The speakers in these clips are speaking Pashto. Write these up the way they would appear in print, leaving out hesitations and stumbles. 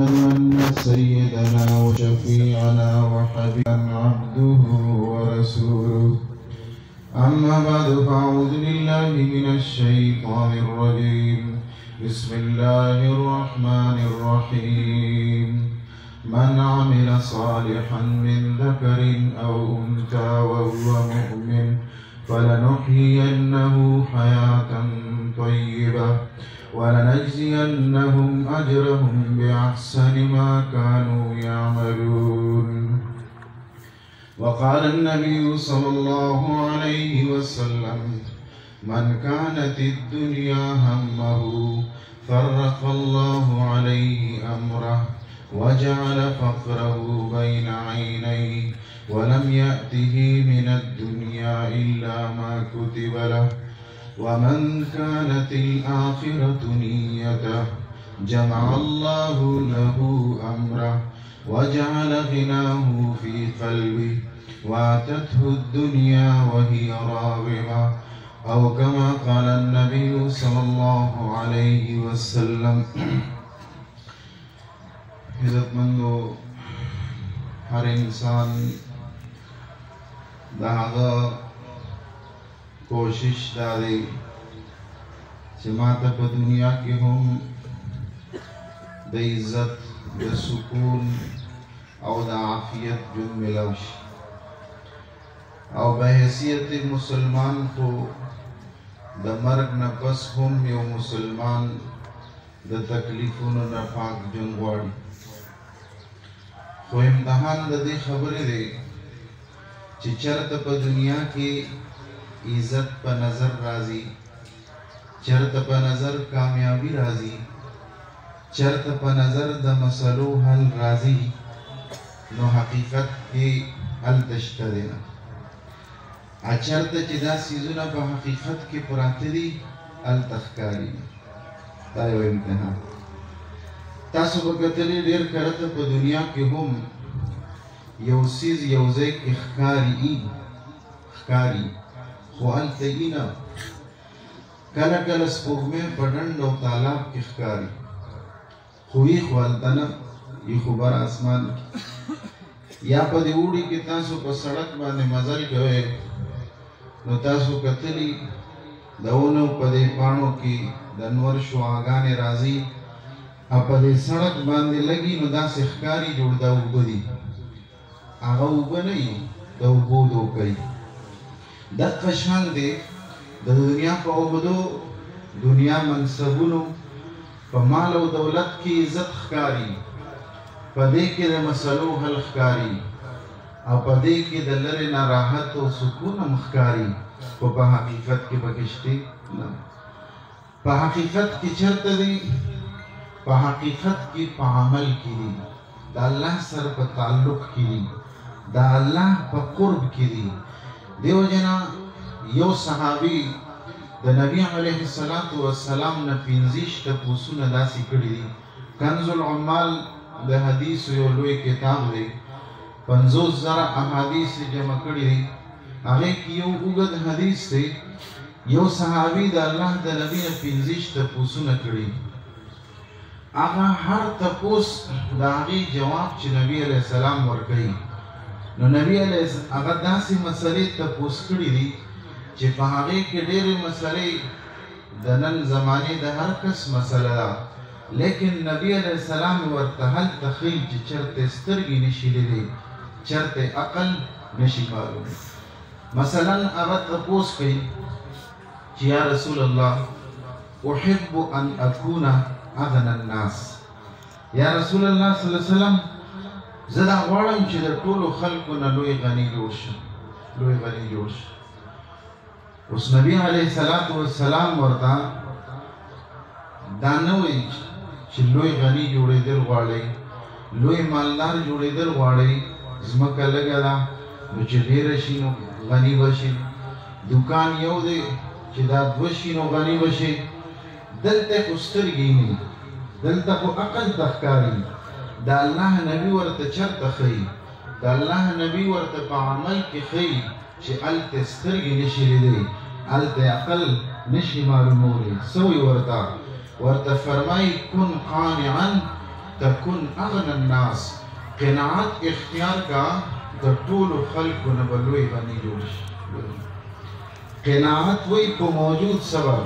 أن سيدنا وشفيعنا وحبيبنا عبده ورسوله. أما بعد فأعوذ بالله من الشيطان الرجيم. بسم الله الرحمن الرحيم. من عمل صالحا من ذكر أو أنثى وهو مؤمن فلنحيينه حياة طيبة ولنجزينهم أجرهم بأحسن ما كانوا يعملون. وقال النبي صلى الله عليه وسلم: من كانت الدنيا همه فرق الله عليه أمره وجعل فقره بين عينيه ولم يأته من الدنيا إلا ما كتب له. ومن كانت الآخرة نيته جمع الله له أمره وجعل غناه في قلبه واتته الدنيا وهي راغمة، أو كما قال النبي صلى الله عليه وسلم. عزتمندو हर इंसान दागा कोशिश दादे माता पर दुनिया के हम द इज्जत द सुकून और द आफियत जो मिलाउश और बहैसियत मुसलमान को द मर्ग न बस हम यो मुसलमान द तकलीफों न पाक जुनवाड़ी खो इम्तहान दे खबरें दे कि चरत पर दुनिया की इज्जत पर नजर राजी, चरत पर नजर कामयाबी राजी, चरत पर नजर द मसलो हल राजी, नो हकीकत के हल तश्ता देना अचरत चिदा सीजुना पर हकीकत के पुरातरी हल तख्कारी तायो इम्तहान तासु बकतली देर करत पर दुनिया के हम यौसीज यौजे इख्कारी ख्वाल तगीना कला कला स्पोग में पढ़ंड और तालाब इख्कारी खुई ख्वाल तना ये खुबर आसमान या पद उड़ी के तासु पर सड़क बाने मजल गए नो तासु कतली दौनो पदे पाणों की दनवर शुआगाने राजी अपने सड़क बांधे लगी नो दास इख्कारी जोड़दा उबदी आगा उबनई दा उबोदो कई दक कशान दे दुनिया पर उबदो दुनिया मनसबुनो पमाल और दौलत की इज्जत खकारी पदे के द मसलो हल खकारी और पदे के दलरे ना राहत और सुकून मखकारी को पा हकीकत के बकिश्ती ना पा हकीकत की चरत दी पा हकीकत की पा अमल की दी दा अल्लाह सर पर ताल्लुक की दी दा अल्लाह पर कुर्ब की दी देव जना यो सहाबी द नबी अलैहिस्सलातु वस्सलाम न पिंजिश त पूसुन दासी कड़ी दी कंजुल उम्माल द हदीस यो लोए किताब दे 50 जरा अहादीस जमा कड़ी दी आगे की यो उगद हदीस से यो सहाबी द अल्लाह द नबी न पिंजिश त पूसुन कड़ी आगा हर तपोस दागी जवाब च नबी अलैहिस्सलाम वर कई नो नबी अलैहिस्सलाम अगर दासी मसले तपोस कड़ी दी चे पहाड़े के डेरे मसले दनन जमाने द हर कस मसला लेकिन नबी अलैहिस्सलाम वर तहल तखील च चरते स्तरगी निशिले दे चरते अकल नशी मालूम मसलन अगर तपोस कई चे या रसूल अल्लाह उहिब्बु अन अकूना अगना अन्नास या रसूल अल्लाह सल्लल्लाहु अलैहि वसल्लम ज़रा वाड़म चे द टोलो खल्को न लोए गनी जोश उस नबी अलैहिस्सलातु वस्सलाम वरता दानवे चे लोए गनी जोड़े दर वाड़े लोए मालदार जोड़े दर वाड़े ज़मका लगला चे ढेर शीनो गनी बशे दुकान यो दे चे दाद वशीनो गनी बशे दलते कुस्तर गिनी दलता को अकल तख्कारी दा अल्लाह नबी वर्त चरत खई दा अल्लाह नबी वर्त पामल के खई चे अल तस्तर गिनी शिले दे अल ते अकल नशी मालूम हो रही सोई वर्ता ورته فرمای کن قانعا تكن اغنى الناس. قناعت اختیار کا د ټولو خلکو نه به لوی غني جوړ شي. قناعت وی په موجود سبب،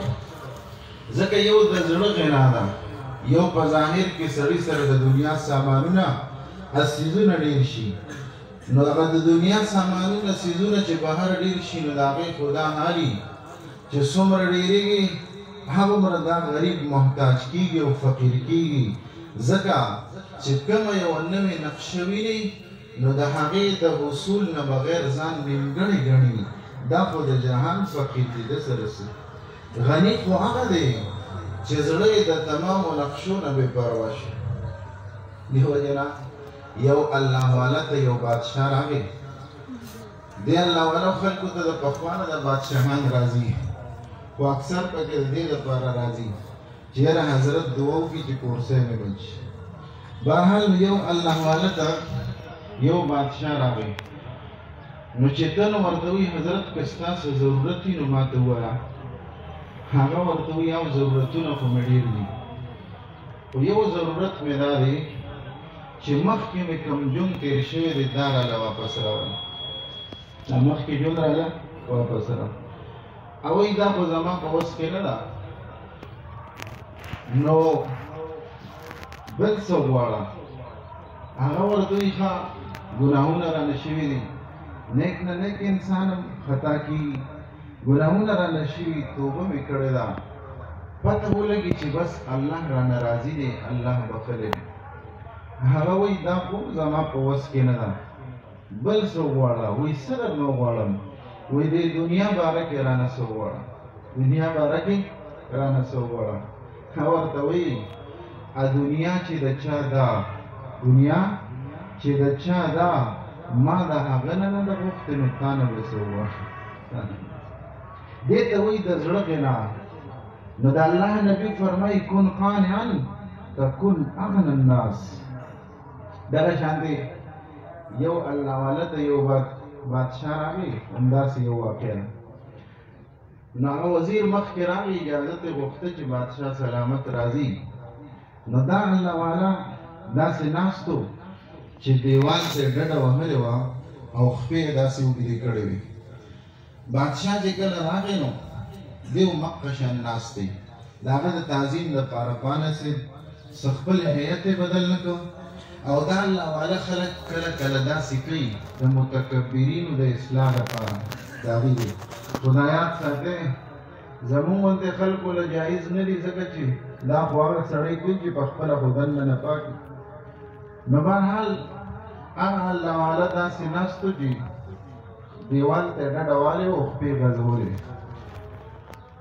ځکه یو د زړه غنا ده، یو په ظاهر کې سړي سره د دنیا سامانونه څیزونه ډېر شي، نو هغه د دنیا سامانونه څیزونه چې بهر ډېر شي نو د هغې خدا حالي چې څومره ډېرېږي هغومره دا غریب محتاج کېږي او فقیر کېږي. ځکه چې کومه یوه نوې نقشه ویني نو د هغې د حصول نه بغیر ځان نیمګړی ګڼي. دا خو د جهان فقیر دی، ده سره څه. غني خو هغه دی چې زړه یې د تمامو نقشو نه بې پروا شي. دې وجې نه یو الله والا ته یو بادشاه راغی. دې الله والا خلکو ته د پخوا نه د بادشاهان راځي، خو اکثر پکې د دې لپاره راځي چې یاره حضرت دعا وکړي چې کورسی مې بند شي. بهرحال یو الله والا ته یو بادشاه راغی، نو چې ته نو ورته وایي حضرت که ستاسو ضرورت وي نو ما ته ووایه. هغه ورته وایي یو ضرورتونه خو مې ډېر دي، خو یو ضرورت مې دا دی چې مخکې مې کوم ژوند تېر شوی دی دا راله واپس راوړه. دا مخکې ژوند راله واپس راوړه. او وایي دا خو زما په وس کې نه ده، نو بل څه وغواړه. هغه ورته وایي ښه ګناهونه رانه شوي دي، نیک نه نیک انسان هم خطا کېږي، ګناهونه رانه شوي، توبه مې کړې ده، پته ولګي چې بس الله رانه راضي دی، الله بخلی دی. هغه وایي دا خو زما په وس کې نه ده، بل څه وغواړه. وایي څه درنه وغواړم؟ وایي د دنیا باره کې رانه څه وغواړه، دنیا باره کې رانه څه وغواړه. هغه ورته وایي دنیا چې د چا ده، دنیا چې د چا ده ما د هغه نه نه ده غوښتې نو تا نه به څه وغواړم. دې ته وایي د زړه غنا. نو د الله نبي فرمایي کن قانعا تکن اغنى الناس. دغه شانتې یو الله والا ته یو بادشاه راغی، همداسې یو واقعه ده. نو هغه وزیر مخکې راغی، اجازت یې غوښته چې بادشاه سلامت راځي. نو دا الله والا داسې ناست و چې دیوال ته یې ډډه وهلې وه او خپې یې داسې اوږدې کړې وې. بادشاه چې کله راغی نو دی مقه شان ناست دی، د هغه د تعظیم لپاره پانسېد، څه خپل هیئت یې بدل نه کړ. او دا الله والا خلک کله کله داسې کوي د متکبرینو د اصلاح لپاره. د هغوی دی خدای یاد ساتئ، زمونږ غوندې خلکو له جایز نه دي، ځکه چې دا خو هغه سړی کوي چې په خپله خو دننه نه پاک وي. نو بهرحال هغه الله والا داسې ناست و چې دیوال ته یې ډډه والې وه او خپې غځولې.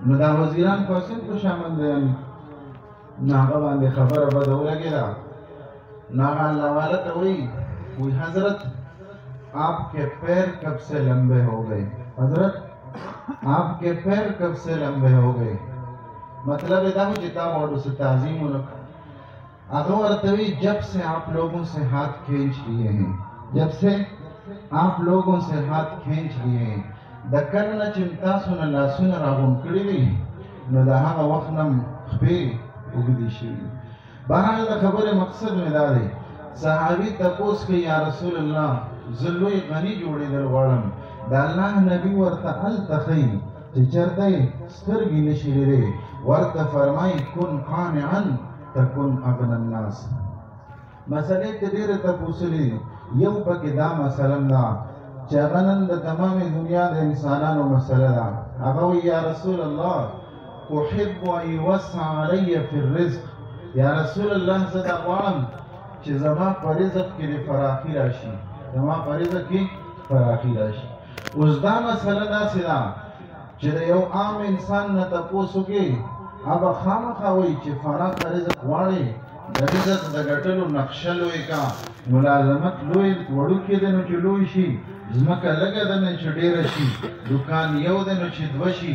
نو دا وزیران خو اصل په شامل دی، نو هغه باندې خبره بده ولګېده. نو هغه الله والا ته وایي حضرت آپ کے پیر کب سے لمبے ہو گئے، حضرت آپ کے پیر کب سے لمبے ہو گئے. مطلب دا ہو چې تا ورته څه تعظیم ونه کړ. هغه ورته وایي جب سے آپ لوگوں سے ہاتھ کھینچ لیے ہیں، جب سے آپ لوگوں سے ہاتھ کھینچ لیے ہیں، د کله نه چې تاسو نه لاسونه راغونډ کړي دي نو د هغه وخت نه خپې اوږدې شوي. بهرحال د خبرې مقصد مې دا دی، صحابي تپوس کوي یا رسول الله زه لوی غني جوړېدل غواړم. د الله نبي ورته هلته ښیي چې چېرته یې سترګې نشي لیدی، ورته فرمایي کن قانعا تکن اغنى الناس. مسلې ته ډېرې تپوسلې دي، یو پکې دا مثلا ده چې هغه نن د تمامې دنیا د انسانانو مسله ده. هغه وایي یا رسول الله احب ان یوسع علی فی الرزق، یا رسول الله زه دا غواړم چې زما په رزق کې د فراخي راشي، زما په رزق کې فراخي راشي. اوس دا مسله داسې ده چې د یو عام انسان نه تپوس وکړې هغه خامخا وایي چې فراخ رزق غواړې، د رزق د ګټلو نقشه لوی کا، ملازمت لوی وړوکی دی نو چې لوی شي، ځمکه لږه ده نو چې ډېره شي، دوکان یو دی نو چې دوه شي،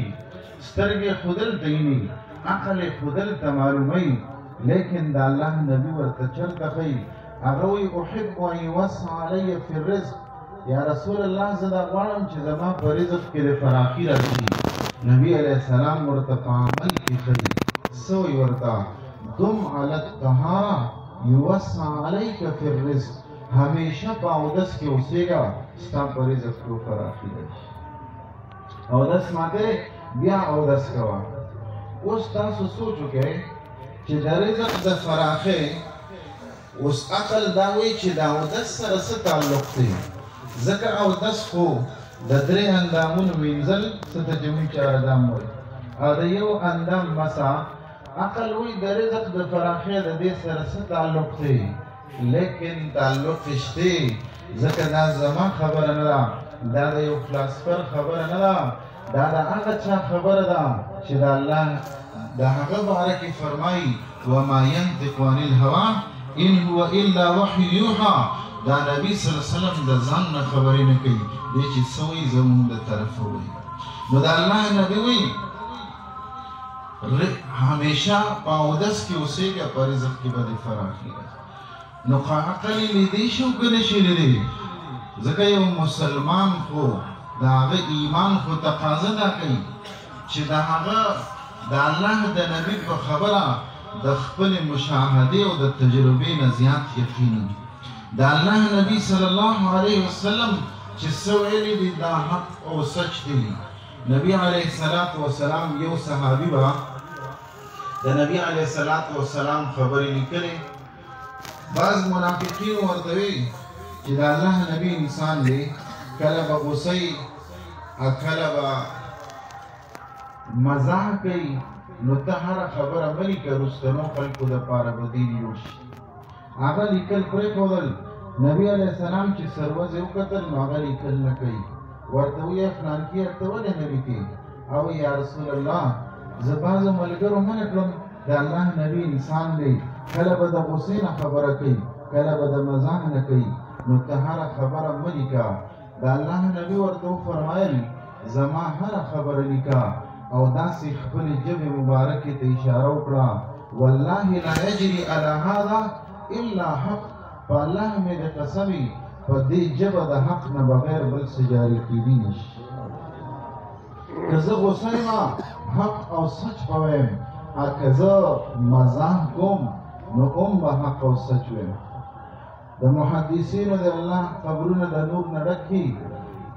سترګې ښودل ته یې عقل یې ښودل ته معلوموي. لیکن د الله نبي ورته چېرته ښیي، هغه وایي احب ان یوسع علی فی الرزق، یا رسول الله زه دا غواړم چې زما په رزق کې د فراخي راشي. نبی علیه السلام ورته په عمل کې ښیي، څه وایي ورته دم علی الطهاره یوسع علیک فی الرزق، همیشه په اودس کې اوسېږه ستا په رزق کې فراخي راشي. اودس ماته بیا اودس کوه. اوس تاسو سوچ وکړئ چې د رزق د فراخۍ اوس عقل دا وایي چې د اودس سره څه تعلق دی، ځکه اودس خو د درې اندامونو وینځل څه ته چې موږ چار اندام وایي او د یو اندام مسا. عقل وایي د رزق د فراخۍ د دې سره څه تعلق دی، لیکن تعلق شته، ځکه دا زما خبره نه ده، دا د یو فلسفر خبره نه ده، دا د هغه چا خبره ده چې د الله د هغه باره کې فرمایي وما ينطق عن الهوى ان هو الا وحي يوحى. دا نبی صلی الله علیه وسلم د ځان نه خبرې نه کوي، دی چې څه وایي زموږ د طرفه وایي. نو د الله نبی وایي همیشه په اودس کې اوسېږه، په رزق کې به دې فراخي راشي. نو عقل یې لیدی شي او که نه شي لیدی، ځکه یو مسلمان خو د هغه ایمان خو تقاضا دا کوي چې د هغه د الله د نبی په خبره د خپلې مشاهدې او د تجربې نه زیات یقین وي. د الله نبی صلی الله علیه وسلم چې څه ویلي دي دا حق او سچ دي. نبی علیه السلام یو صحابي به د نبی علیه السلام خبرې لیکلې. بعض منافقین ورته وایي چې د الله نبی انسان دی، کله به غوسه یي او کله به مزاح کوي، نو ته هره خبره مه لیکه، رستنو خلکو دپاره به دین جوړ شي. هغه لیکل پرېښودل. نبي علیه السلام چې سروزې وکتل نو هغه لیکل نه کوي. ورته ویې فلانکي ته ولې نه لیکې؟ او یا رسول الله زه بعضو ملګرو منع کړم د الله نبی انسان دی، کله به د غوسې نه خبره کوي، کله به د مزاح نه کوي، نو ته هره خبره مه لیکه. د الله نبی ورته وفرمایل زما هره خبره لیکه، او داسې خپلې ژبې مبارکې ته اشاره وکړه والله لا یجري علی هذا الا حق. په الله مې د قسم وي په دې ژبه د حق نه بغیر بل څه جاري کیدی نشي. که زه غوسه یم حق او سچ به ویم، او که زه مزاح کوم نو هم به حق او سچ ویم. د محدثینو د الله قبرونه د نور نه ډک دي.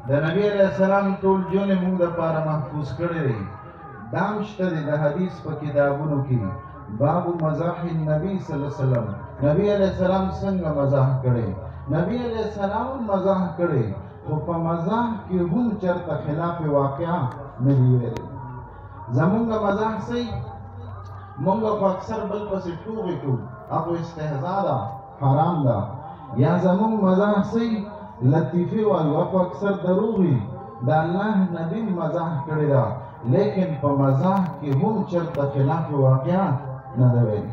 د نبی علیه السلام ټول ژوند یې موږ دپاره محفوظ کړی دی. دا هم شته دی د حدیث په کتابونو کې باب مزاح النبي صلی الله علیه وسلم. نبی علیه السلام څنګه مزاح کړی؟ نبی علیه السلام مزاح کړی، خو په مزاح کې هم چېرته خلاف واقعه نه دي ویلي. زمونږ مزاح صحیح، مونږ خو اکثر بل پسې ټوغې کوو، هغه استهزا ده، حرام ده. یا زمونږ مزاح صحیح لطیفې وایو، هغه اکثر دروغ وي. د الله نبی مزاح کړې ده، لیکن په مزاح کې هم چېرته خلاف واقعه نه ده ویلي.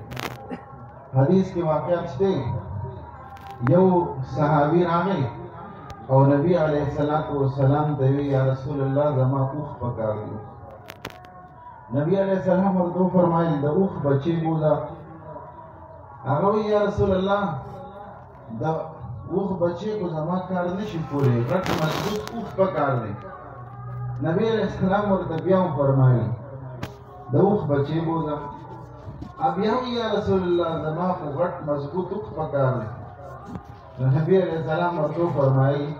حدیث کې واقعات شته. یو صحابي راغی او نبی علیه السلام ته وی یا رسول الله زما اوښ پکار دی. نبی علیه السلام ورته وفرمایل د اوښ بچی بوځه. هغه وی یا رسول الله د اوښ بچی کو زما کار نشي کولی، غټ مضبوط اوښ پکار دی. نبی علیه السلام ورته بیا وفرمایل د اوښ بچی بوځه. بیا وی یا رسول الله زما خو غټ مضبوط اوښ پکار دی. نبی علیه السلام ورته وفرمایي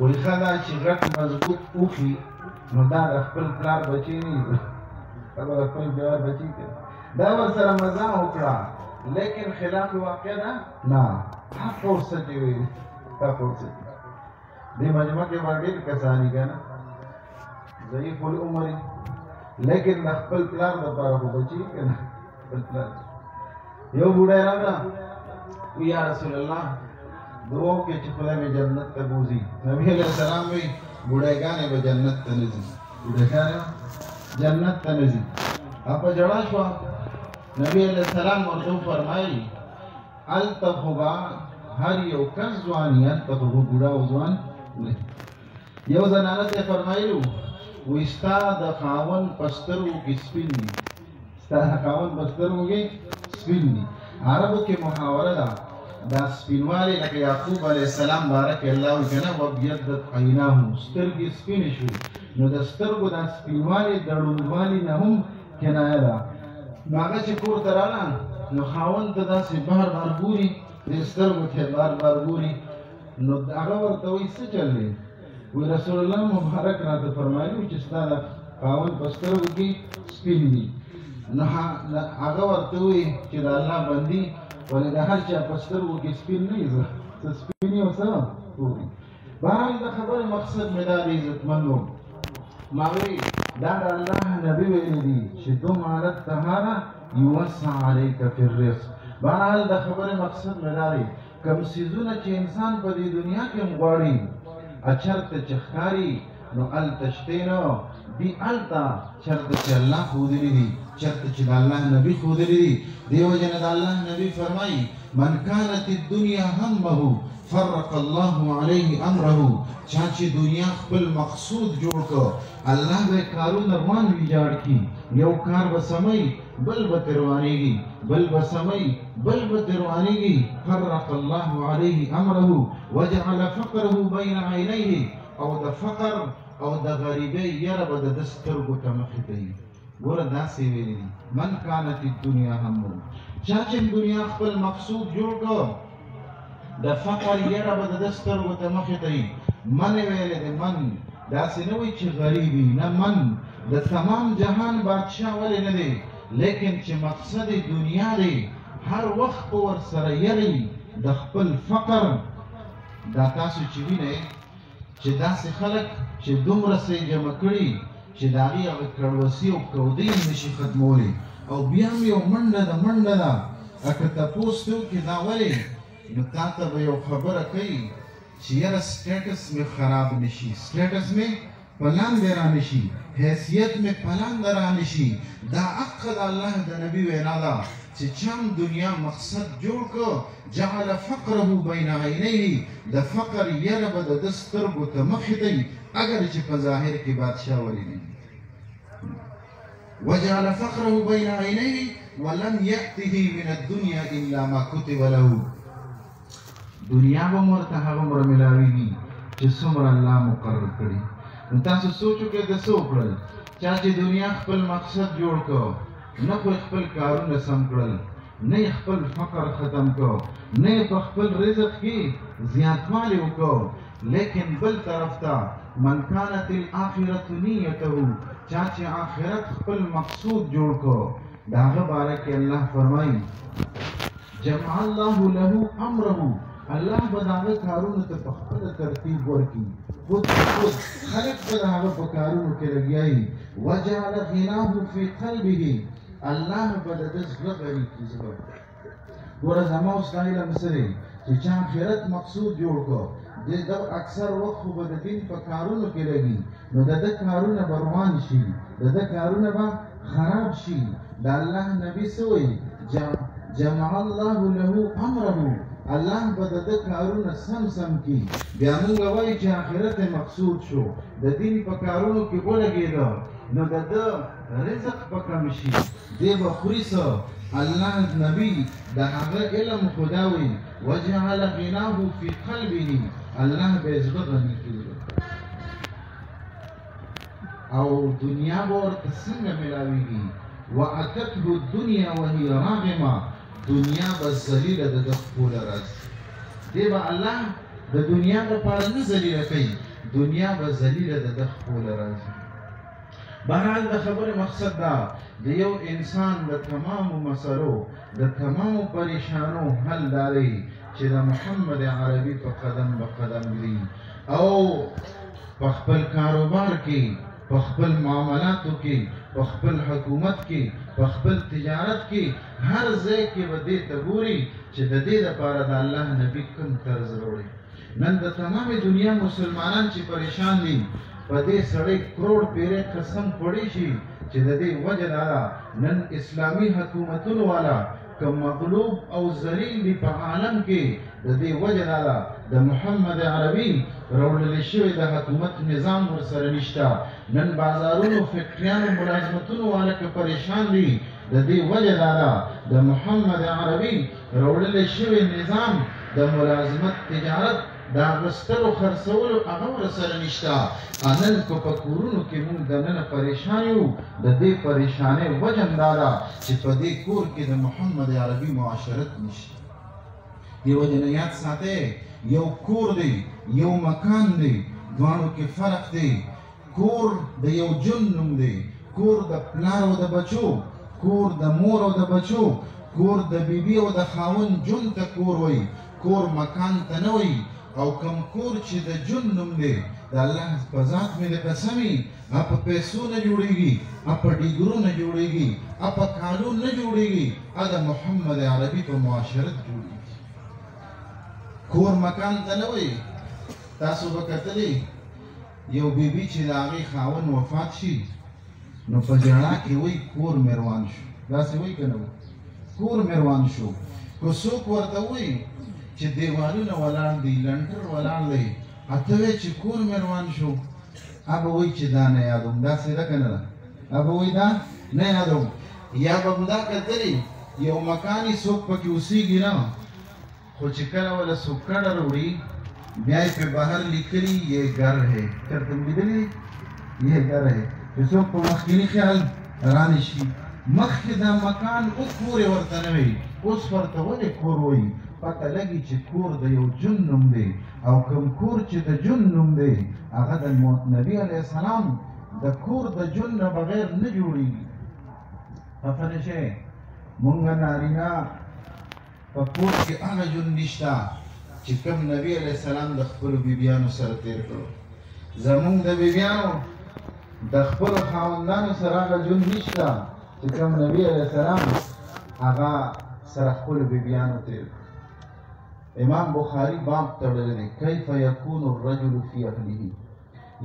وایي ښه دا چې غټ مضبوط اوښي نو دا د خپل پلار بچی نه وي، دا به د خپل جوار بچی کوي. دا ورسره مزاح وکړه، لیکن خلاف واقع ده نه، حق او سچ وي. حق او سچ دې مجمع کې به ډېر کسان دي که نه ضعیف العمر، لیکن د خپل پلار دپاره خو بچي که نه خپل پلار. یو بوډۍ راغله وی یا رسول الله دعا کې چې خدای مې جنت ته بوځي. نبی علیه السلام وی بوډایګانې به جنت ته نه ځي، بوډایګانې جنت ته نه ځي. په ژړا شوه. نبی علیه السلام ورته وفرمایل هلته خو به هر یو کس ځوان وي، هلته خو به بوډا او ځوان نه. یو زنانه ته یې فرمایلي وایي ستا د خاوند په سترګو کې سپین دي، ستا د خاوند په سترګو کې سپین دي. عربو کې محاوره ده دا سپینوالی، لکه یعقوب علیه السلام بارک الله وایي که نه وابیضت عیناه، سترګې سپینې شوې. نو د سترګو دا سپینوالی د ړوندوالي نه هم کنایه ده. نو هغه چې کور ته راغله نو خاوند ته داسې بار بار ګوري دې سترګو ته بار بار ګوري نو هغه ورته وایي څه چل دی وی رسول الله مبارک راته فرمایلي چې ستا د خاوند په سترګو کې سپین دي نو هغه ورته وایي چې د الله بندي ولې د هر چا په سترګو کې سپین نه وي څه سپین یې ورسره ګوري بهرحال د خبرې مقصد مې دا دی عزتمندو ما وی دا د الله نبی ویلي دي چې دم علی الطهاره یوسع علیک فی الرزق بهرحال د خبرې مقصد مې دا دی کوم څیزونه چې انسان په دې دنیا کې هم غواړي اچرته چې ښکاري نو هلته شته نه دي هلته چېرته چې الله ښودلي دي چېرته چې د الله نبي ښودلي دي دې وجې نه د الله نبي فرمایي من كانت الدنيا همه فرق الله عليه امره چا چې دنیا خپل مقصود جوړ کړ الله به کارونه روان ویجاړ کړي یو کار به سموي بل به تروانېږي بل به سموي بل به تروانېږي فرق الله عليه امره وجعل فقره بين عينيه او د فقر او د غریبۍ یره به د سترګو ته مخې ته وي ګوره داسې ویلي دي من كانت الدنيا همه چا چې دنیا خپل مقصود جوړ کړ د فقر یره به د سترګو ته مخې ته وي من ویلې دی من داسې نه وایي چې غریب وي نه من د تمام جهان بادشاه ولې نه دی لیکن چې مقصد دنیا دی هر وخت به ورسره یری د خپل فقر دا تاسو چې وینئ چې داسې خلک چې دومره سې جمع کړي چې د هغې هغه کړوسي او کودۍ نشي ختمولی او بیا هم یو منډه ده که تپوس ته وکړي دا ولې نو تا ته به یو خبره کوي چې یاره سټیټس مې خراب نشي سټیټس مې په لاندې را نشي حیثیت مې په لاندې را نشي دا حق د الله د نبي وینا ده چې چا دنیا مقصد جوړ کړ جعل فقره بین عینیه د فقر یره به د سترګو ته مخې ته وي اگر چې په ظاهر کې بادشاه ولې نه وجعل فقره بين عينيه ولم يأته من الدنيا إلا ما كتب له دنیا به مرته هغه عمر ملاویږي چې څومره الله مقرر کړي نو تاسو سوچ وکړئ د څه وکړل چا چې دنیا خپل مقصد جوړ کړ نه خو خپل کارونه سم کړل نه خپل فقر ختم کړ نه په خپل رزق کې زیاتوالی وکړ لیکن بل طرف ته من كانت الآخرة نیته چا چې آخرت خپل مقصود جوړ کړ د هغه باره کې الله فرمایي جمع الله له امره الله به د هغه کارونو ته په خپله ترتیب ورکړي خود خلق به د هغه په کارونو کې لګیا وي وجعل غناه فی قلبه الله به د ده زړه غني کړي زړه ګوره زما اوس دا علم څه دی چې چا آخرت مقصود جوړ کړ د اکثر وخت خو به د دین په کارونو کې لګي نو د ده کارونه به روان شي د ده کارونه به خراب شي د الله نبي څه وایي جمع الله له امره الله به د ده کارونه سم کړي بیا موږ وایو چې آخرت مقصود شو د دین په کارونو کې ولګېده نو د ده رزق به کم شي دی به خوري څه الله نبی د هغه علم خدا وي وجعل غناه فی قلبه الله به زړه غني کړي او دنیا به ورته څنګه ملاویږي واتته الدنيا وهي راغمه دنیا به ذلیله د ده خپله راځي دی به الله د دنیا دپاره نه ذلیله کوي دنیا به ذلیله د ده خپله راځي بهرحال د خبرې مقصد دا د یو انسان د تمامو مسلو د تمامو پریشانو حل دا دی چې د محمد عربي په قدم به قدم ږدي او په خپل کاروبار کې په خپل معاملاتو کې په خپل حکومت کې په خپل تجارت کې هر ځای کې به دې ته ګوري چې د دې دپاره د الله نبي کوم طرز راوړي نن د تمامې دنیا مسلمانان چې پریشان دي په دې سړی کروڑ پیرې قسم خوړی شي چې د دې وجه دا ده نن اسلامي حکومتونو والا که مغلوب او ذلیل دي په عالم کې د دې وجه دا ده د محمد عربي راوړل شوی د حکومت نظام ورسره نشته نن بازارونو فیکټریانو ملازمتونو والا که پریشان دي د دې وجه دا ده د محمد عربي راوړل شوی نظام د ملازمت تجارت دا اغوستلو خرڅولو هغه ورسره نشته. نن که په کورونو کې موږ دننه پریشان یو، د دې پریشانۍ وجه همدا ده چې په دې کور کې د محمد عربي معاشرت نشته. دې وجه نه یاد ساتئ، یو کور دی، یو مکان دی، دواړو کې فرق دی. کور د یو جون نوم دی، کور د پلار او د بچو، کور د مور او د بچو، کور د بیبي او د خاوند جون ته کور وایي، کور مکان ته نه وایي. او کم کور چې د جون نوم دی، د الله په ذات مې د قسمي په پیسو نه جوړېږي، په ډیګرو نه جوړېږي، په کالو نه جوړېږي، د محمد عربي په معاشرت جوړېږي. کور مکان ته نه وایي. تاسو به کتلي یو بیبي چې د هغې خاوند وفات شي نو په ژړا کې وایي کور مې روان شو. داسې وایي که نه وایي؟ کور مې روان شو. که څوک ورته وایي چې دیوالونه ولاړ دي، لنډر ولاړ دی، ته وایې چې کور مې روان شو، به وایي چې دا نه یادوم. داسې ده که نه ده؟ به وایي دا نه یادوم. یا به مو دا کتلي یو مکان یې څوک پکې اوسېږي نه، خو چې کله وله څوک کډه راوړي بیا یې پې بهر لیکلي یہ گر ہے. چېرته مو لیدلي یہ گر ہے؟ چې څوک په مخکیني خیال رانه شي، مخکې دا مکان اوس کور یې ورته نه وایي، اوس ورته ولې کور وایي؟ پته لګي چې کور د یو جون نوم دی، او کوم کور چې د جون نوم دی هغه د نبي علیه السلام د کور د جون نه بغیر نه جوړېږي. خفه نه شئ، مونږ نارینه په کور کې هغه جون نشته چې کوم نبي علیه السلام د خپلو بیبیانو سره تېر کړو. زمونږ د بیبیانو د خپلو خاوندانو سره هغه جون نشته چې کوم نبي علیه السلام هغه سره خپلو بیبیانو تېر کړو. امام بخاری باب تړلی دی، کیف یکون الرجل فی اهله.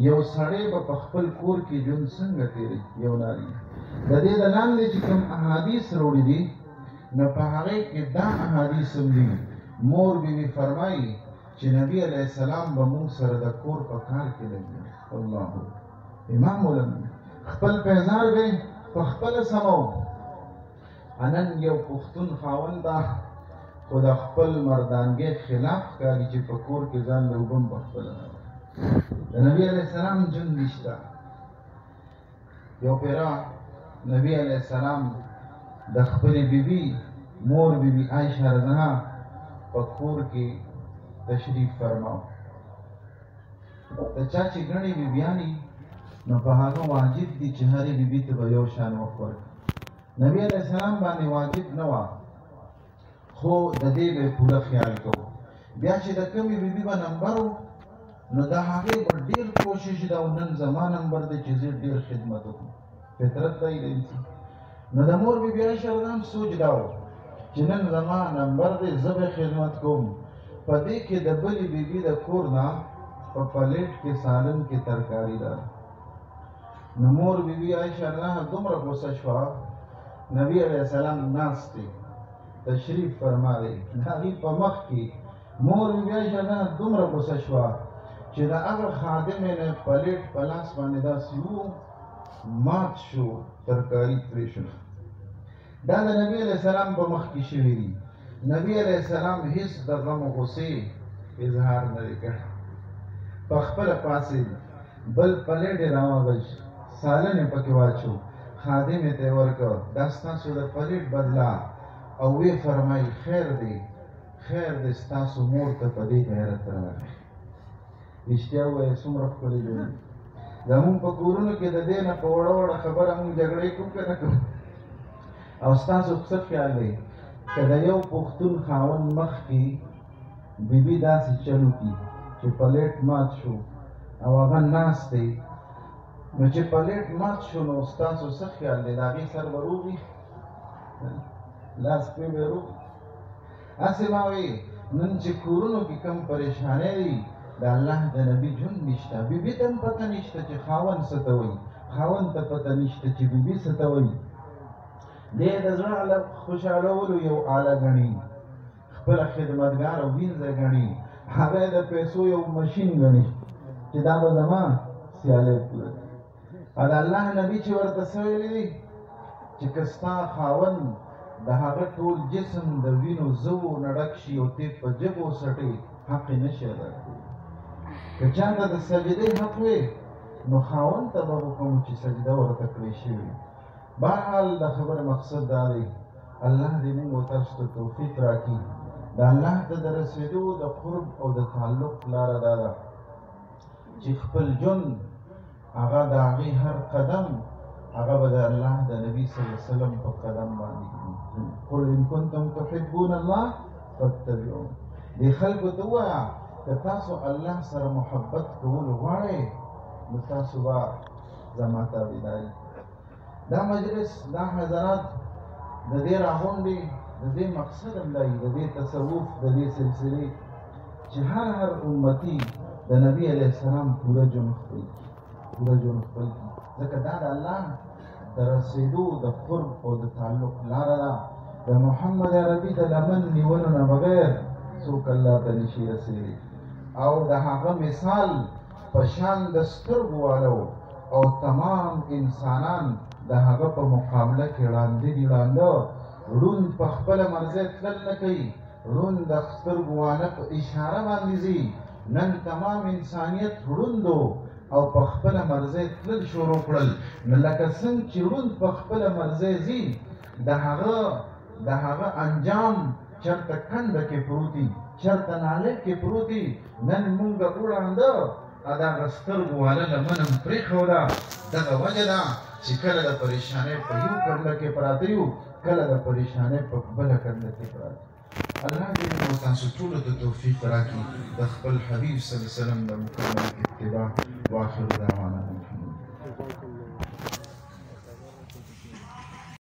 یو سړی به په خپل کور کې ژوند څنګه تېروي، یو نارینه. د دې د لاندې چې کوم احادیث راوړي دي نو په هغې کې دا احادیث هم دي. مور بیبي فرمایي چې نبي علیه السلام به موږ سره د کور په کار کې لګي. الله امام ولم خپل پیزار به په خپله سمو. نن یو پښتون خاوند ده خو د خپل مردانګۍ خلاف ښکاري چې په کور کې ځان له اوبه هم په خپله نه د نبي علیه السلام جون نشته. یو پیره نبي علیه السلام د خپلې بیبي مور بیبي عایشه رضا په کور کې تشریف فرماو. د چا چې ګڼې بیبیانې نو په هغه واجب دي چې هرې بیبي ته به یو شان وخت ورکړي. نبي علیه السلام باندې واجب نه وه، خو د دې به پوره خیال کوو. بیا چې د کومې بیبي به نمبر و نو د هغې به ډېر کوشش ده او نن زما نمبر دی چې زه ډېر خدمت وکړم. فطرت دی د انسان. نو د مور بیبي عایشه رضا هم سوچ دا و چې نن زما نمبر دی، زه به خدمت کوم. په دې کې د بلې بیبي د کور نه په پلیټ کې سالن کې ترکاري راغله. نو مور بیبي عایشه رضا دومره غوسه شوه، نبي علیه السلام ناست دی تشریف فرما دی، د هغې په مخ کې مور بیبي عایشه رضا دومره غوسه شوه چې د هغه خادمې نه پلیټ په لاس باندې داسې و مات شو، ترکاري پرې شوه. دا د نبي علیه السلام په مخ کې شوي دي. نبي علیه السلام هیڅ د غم و غصې اظهار نه دی کړی. په خپله پاڅېد، بل پلیټ یې راواغوست، سالن یې پکې واچو، خادم یې ته یې ورکړ، دا ستاسو د پلیټ بدله. او ویې فرمایي خیر دی، خیر دی، ستاسو مور ته په دې غیرت راغی. رښتیا ووایه څومره ښکلې دی. زمونږ په کورونو کې د دې نه په وړه وړه خبره مونږ جګړې کوو که نه کوو. او ستاسو څه خیال دی که د یو پښتون خاوند مخ کې بیبي داسې چل وکړي چې پلیټ مات شو او هغه ناست دی، نو چې پلیټ مات شو نو ستاسو څه خیال دی د هغې سر به روغ وي، لاس پرې به روغ وي. هسې ما وایي نن چې کورونو کې کم پریشانۍ دي د الله د نبي ژوند نشته. بیبي ته هم پته نشته چې خاوند څه ته وایي، خاوند ته پته نشته چې بیبي څه ته وایي. دی د زړه خوشحالولو یو آله ګڼي، خپله خدمتګار او وینځه ګڼي، هغه د پیسو یو مشین ګڼي چې دا به زما سیالۍ پوره کړي. او د الله نبي چې ورته څه ویلي دي چې که ستا خاوند د هغه ټول جسم د وینو زو نه ډک شي او ته په جبو سټې حق نشي ادا کولی. که چاته د سجدې حق وي نو خاوند ته به حکم چې سجده ورته کړې شوې. بهرحال د خبرې مقصد دا دی الله دې موږ او تاسو ته توفیق راکړي. د الله ته د رسېدو د قرب او د تعلق لاره دا ده چې خپل ژوند هغه د هغې هر قدم هغه به د الله د نبي صلی الله علیه وسلم په قدم باندې قل ان کنتم تحبون الله فاتبعون. دې خلکو ته ووایه که تاسو الله سره محبت کول غواړئ نو تاسو به زما تابعداري. دا مجلس دا حضرات د دې راغونډې د دې مقصد هم دی د دې تصوف د دې سلسلې چې هر امتي د نبي علیه السلام پوره ژوند خپل کړي ځکه دا د الله د رسېدو د قرب او د تعلق لاره ده. د محمد عربي د لمن نیولو نه بغیر څوک الله ته نشي رسېدلی او د هغه مثال په شان د سترګو والو او تمام انسانان د هغه په مقابله کې ړانده دي. ړانده ړوند په خپله مرضی تلل نه کوي، ړوند د سترګو واله په اشاره باندې ځي. نن تمام انسانیت ړوندو او په خپله مرضی تلل شروع کړل. نو لکه څنګه چې ړوند په خپله مرضی ځي د هغه انجام چرته کنده کې پروتي، چرته ناله کې پروتي. نن مونږ وړاندې دغه سترګو واله لمن هم پرېښوده. دغه وجه ده چې کله د پریشانۍ په یو کنده کې پراته یو، کله د پریشانۍ په بله کنده کې پراته. الله دې موږ تاسو ټولو ته توفیق راکړي د خپل حبیب صلی الله علیه وسلم د مکمل اتباع. واخر دعوانا الحمد لله.